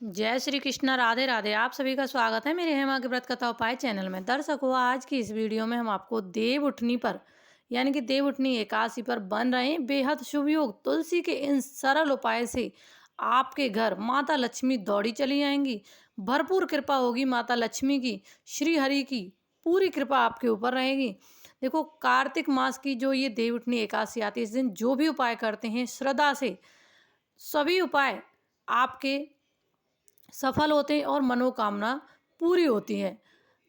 जय श्री कृष्णा। राधे राधे। आप सभी का स्वागत है मेरे हेमा के व्रत कथा उपाय चैनल में। दर्शकों, आज की इस वीडियो में हम आपको देव उठनी पर यानी कि देव उठनी एकादशी पर बन रहे बेहद शुभ योग तुलसी के इन सरल उपाय से आपके घर माता लक्ष्मी दौड़ी चली आएंगी। भरपूर कृपा होगी माता लक्ष्मी की, श्री हरि की पूरी कृपा आपके ऊपर रहेगी। देखो, कार्तिक मास की जो ये देव उठनी एकादशी आती है, इस दिन जो भी उपाय करते हैं श्रद्धा से, सभी उपाय आपके सफल होते हैं और मनोकामना पूरी होती है।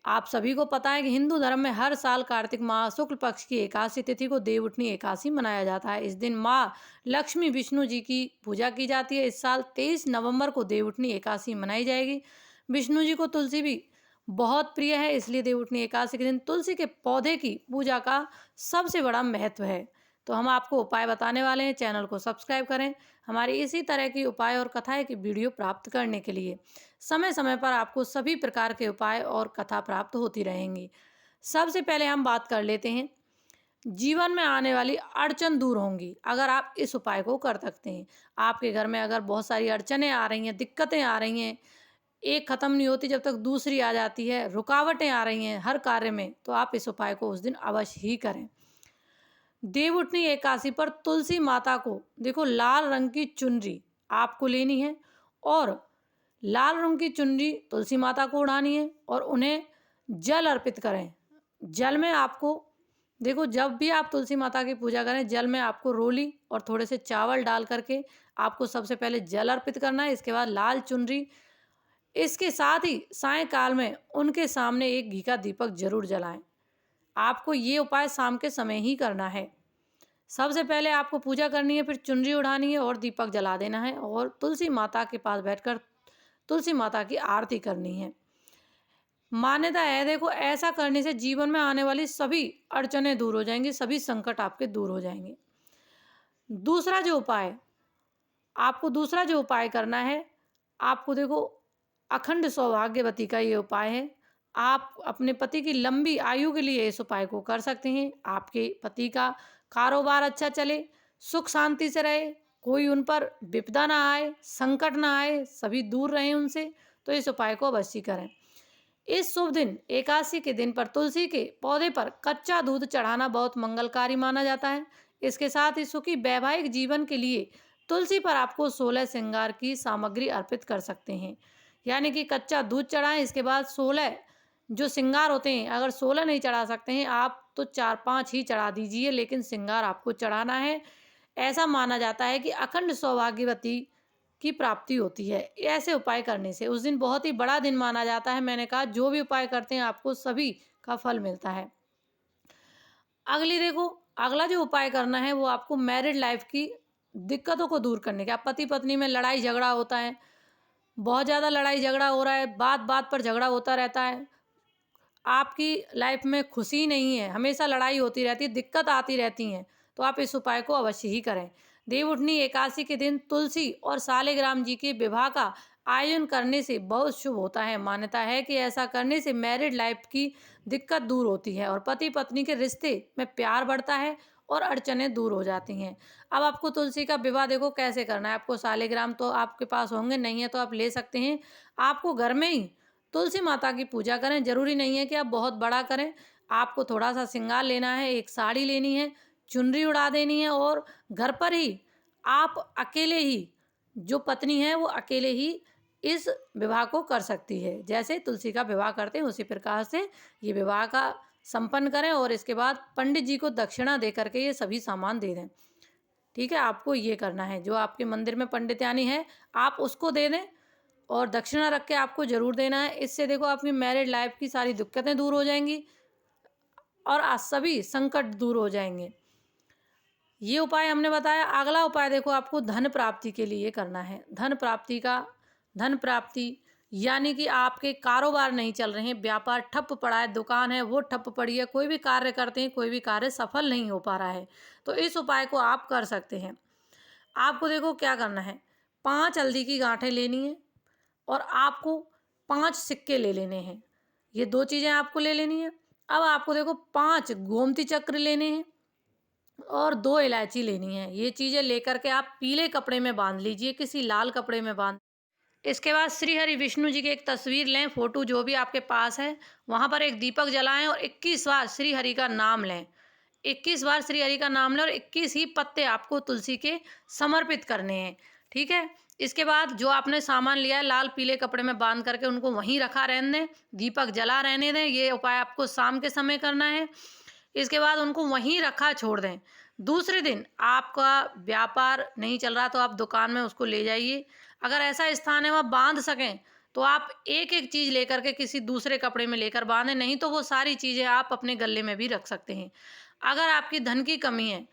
आप सभी को पता है कि हिंदू धर्म में हर साल कार्तिक माह शुक्ल पक्ष की एकादशी तिथि को देवउठनी एकादशी मनाया जाता है। इस दिन माँ लक्ष्मी विष्णु जी की पूजा की जाती है। इस साल 23 नवंबर को देवउठनी एकादशी मनाई जाएगी। विष्णु जी को तुलसी भी बहुत प्रिय है, इसलिए देवउठनी एकादशी के दिन तुलसी के पौधे की पूजा का सबसे बड़ा महत्व है। तो हम आपको उपाय बताने वाले हैं। चैनल को सब्सक्राइब करें हमारी इसी तरह की उपाय और कथाएं की वीडियो प्राप्त करने के लिए। समय समय पर आपको सभी प्रकार के उपाय और कथा प्राप्त होती रहेंगी। सबसे पहले हम बात कर लेते हैं, जीवन में आने वाली अड़चन दूर होंगी अगर आप इस उपाय को कर सकते हैं। आपके घर में अगर बहुत सारी अड़चनें आ रही हैं, दिक्कतें आ रही हैं, एक ख़त्म नहीं होती जब तक दूसरी आ जाती है, रुकावटें आ रही हैं हर कार्य में, तो आप इस उपाय को उस दिन अवश्य ही करें। देवउठनी एकादशी पर तुलसी माता को देखो लाल रंग की चुनरी आपको लेनी है और लाल रंग की चुनरी तुलसी माता को उड़ानी है और उन्हें जल अर्पित करें। जल में आपको देखो, जब भी आप तुलसी माता की पूजा करें, जल में आपको रोली और थोड़े से चावल डाल करके आपको सबसे पहले जल अर्पित करना है। इसके बाद लाल चुनरी, इसके साथ ही सायंकाल में उनके सामने एक घी का दीपक जरूर जलाएं। आपको ये उपाय शाम के समय ही करना है। सबसे पहले आपको पूजा करनी है, फिर चुनरी उड़ानी है और दीपक जला देना है और तुलसी माता के पास बैठकर तुलसी माता की आरती करनी है। मान्यता है, देखो, ऐसा करने से जीवन में आने वाली सभी अड़चनें दूर हो जाएंगी, सभी संकट आपके दूर हो जाएंगे। दूसरा जो उपाय करना है, आपको देखो अखंड सौभाग्यवती का ये उपाय है। आप अपने पति की लंबी आयु के लिए इस उपाय को कर सकते हैं। आपके पति का कारोबार अच्छा चले, सुख शांति से रहे, कोई उन पर विपदा ना आए, संकट ना आए, सभी दूर रहें उनसे, तो इस उपाय को अवश्य करें। इस शुभ दिन एकादशी के दिन पर तुलसी के पौधे पर कच्चा दूध चढ़ाना बहुत मंगलकारी माना जाता है। इसके साथ ही सुखी वैवाहिक जीवन के लिए तुलसी पर आपको 16 श्रृंगार की सामग्री अर्पित कर सकते हैं। यानी कि कच्चा दूध चढ़ाएं, इसके बाद 16 जो श्रृंगार होते हैं, अगर 16 नहीं चढ़ा सकते हैं आप तो 4-5 ही चढ़ा दीजिए, लेकिन श्रृंगार आपको चढ़ाना है। ऐसा माना जाता है कि अखंड सौभाग्यवती की प्राप्ति होती है ऐसे उपाय करने से। उस दिन बहुत ही बड़ा दिन माना जाता है। मैंने कहा, जो भी उपाय करते हैं आपको सभी का फल मिलता है। अगला जो उपाय करना है वो आपको मैरिड लाइफ की दिक्कतों को दूर करने का। पति पत्नी में लड़ाई झगड़ा होता है, बहुत ज़्यादा लड़ाई झगड़ा हो रहा है, बात बात पर झगड़ा होता रहता है, आपकी लाइफ में खुशी नहीं है, हमेशा लड़ाई होती रहती है, दिक्कत आती रहती हैं, तो आप इस उपाय को अवश्य ही करें। देवउठनी एकादशी के दिन तुलसी और सालिग्राम जी के विवाह का आयोजन करने से बहुत शुभ होता है। मान्यता है कि ऐसा करने से मैरिड लाइफ की दिक्कत दूर होती है और पति पत्नी के रिश्ते में प्यार बढ़ता है और अड़चनें दूर हो जाती हैं। अब आपको तुलसी का विवाह देखो कैसे करना है। आपको सालिग्राम तो आपके पास होंगे, नहीं है तो आप ले सकते हैं। आपको घर में ही तुलसी माता की पूजा करें, जरूरी नहीं है कि आप बहुत बड़ा करें। आपको थोड़ा सा श्रृंगार लेना है, एक साड़ी लेनी है, चुनरी उड़ा देनी है और घर पर ही आप अकेले ही, जो पत्नी है वो अकेले ही इस विवाह को कर सकती है। जैसे तुलसी का विवाह करते हैं उसी प्रकार से ये विवाह का संपन्न करें और इसके बाद पंडित जी को दक्षिणा दे करके ये सभी सामान दे दें। ठीक है, आपको ये करना है। जो आपके मंदिर में पंडित यानी है, आप उसको दे दें और दक्षिणा रख के आपको ज़रूर देना है। इससे देखो आपकी मैरिड लाइफ की सारी दिक्कतें दूर हो जाएंगी और आज सभी संकट दूर हो जाएंगे। ये उपाय हमने बताया। अगला उपाय देखो आपको धन प्राप्ति के लिए करना है। धन प्राप्ति यानी कि आपके कारोबार नहीं चल रहे हैं, व्यापार ठप पड़ा है, दुकान है वो ठप पड़ी है, कोई भी कार्य करते हैं कोई भी कार्य सफल नहीं हो पा रहा है, तो इस उपाय को आप कर सकते हैं। आपको देखो क्या करना है, 5 हल्दी की गांठें लेनी है और आपको 5 सिक्के ले लेने हैं। ये 2 चीज़ें आपको ले लेनी है। अब आपको देखो 5 गोमती चक्र लेने हैं और 2 इलायची लेनी है। ये चीज़ें लेकर के आप पीले कपड़े में बांध लीजिए, किसी लाल कपड़े में बांध इसके बाद श्री हरि विष्णु जी की एक तस्वीर लें, फोटो जो भी आपके पास है, वहाँ पर एक दीपक जलाएं और 21 बार श्री हरि का नाम लें। 21 बार श्री हरि का नाम लें और 21 ही पत्ते आपको तुलसी के समर्पित करने हैं, ठीक है। इसके बाद जो आपने सामान लिया है लाल पीले कपड़े में बांध करके उनको वहीं रखा रहने दें, दीपक जला रहने दें। ये उपाय आपको शाम के समय करना है। इसके बाद उनको वहीं रखा छोड़ दें। दूसरे दिन आपका व्यापार नहीं चल रहा तो आप दुकान में उसको ले जाइए। अगर ऐसा स्थान है वहाँ बांध सकें तो आप एक एक चीज़ लेकर के किसी दूसरे कपड़े में लेकर बांधें, नहीं तो वो सारी चीज़ें आप अपने गले में भी रख सकते हैं। अगर आपकी धन की कमी है,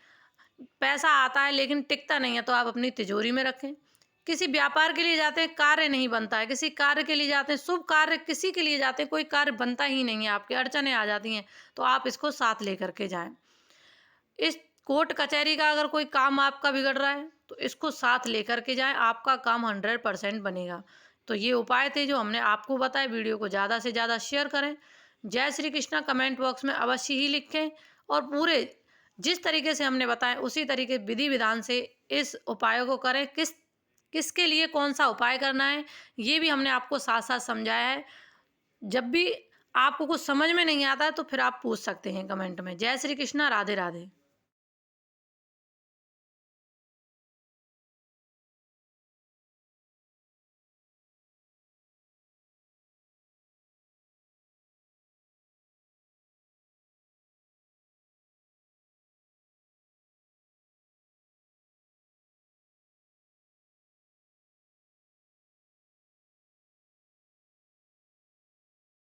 पैसा आता है लेकिन टिकता नहीं है, तो आप अपनी तिजोरी में रखें। किसी व्यापार के लिए जाते हैं, कार्य नहीं बनता है, किसी कार्य के लिए जाते हैं, शुभ कार्य किसी के लिए जाते हैं, कोई कार्य बनता ही नहीं है, आपकी अड़चनें आ जाती हैं, तो आप इसको साथ लेकर के जाएं। इस कोर्ट कचहरी का अगर कोई काम आपका बिगड़ रहा है तो इसको साथ लेकर के जाएं, आपका काम 100% बनेगा। तो ये उपाय थे जो हमने आपको बताए। वीडियो को ज़्यादा से ज़्यादा शेयर करें। जय श्री कृष्णा कमेंट बॉक्स में अवश्य ही लिखें और पूरे जिस तरीके से हमने बताया उसी तरीके विधि विधान से इस उपायों को करें। किसके लिए कौन सा उपाय करना है ये भी हमने आपको साथ साथ समझाया है। जब भी आपको कुछ समझ में नहीं आता है तो फिर आप पूछ सकते हैं कमेंट में। जय श्री कृष्णा, राधे राधे।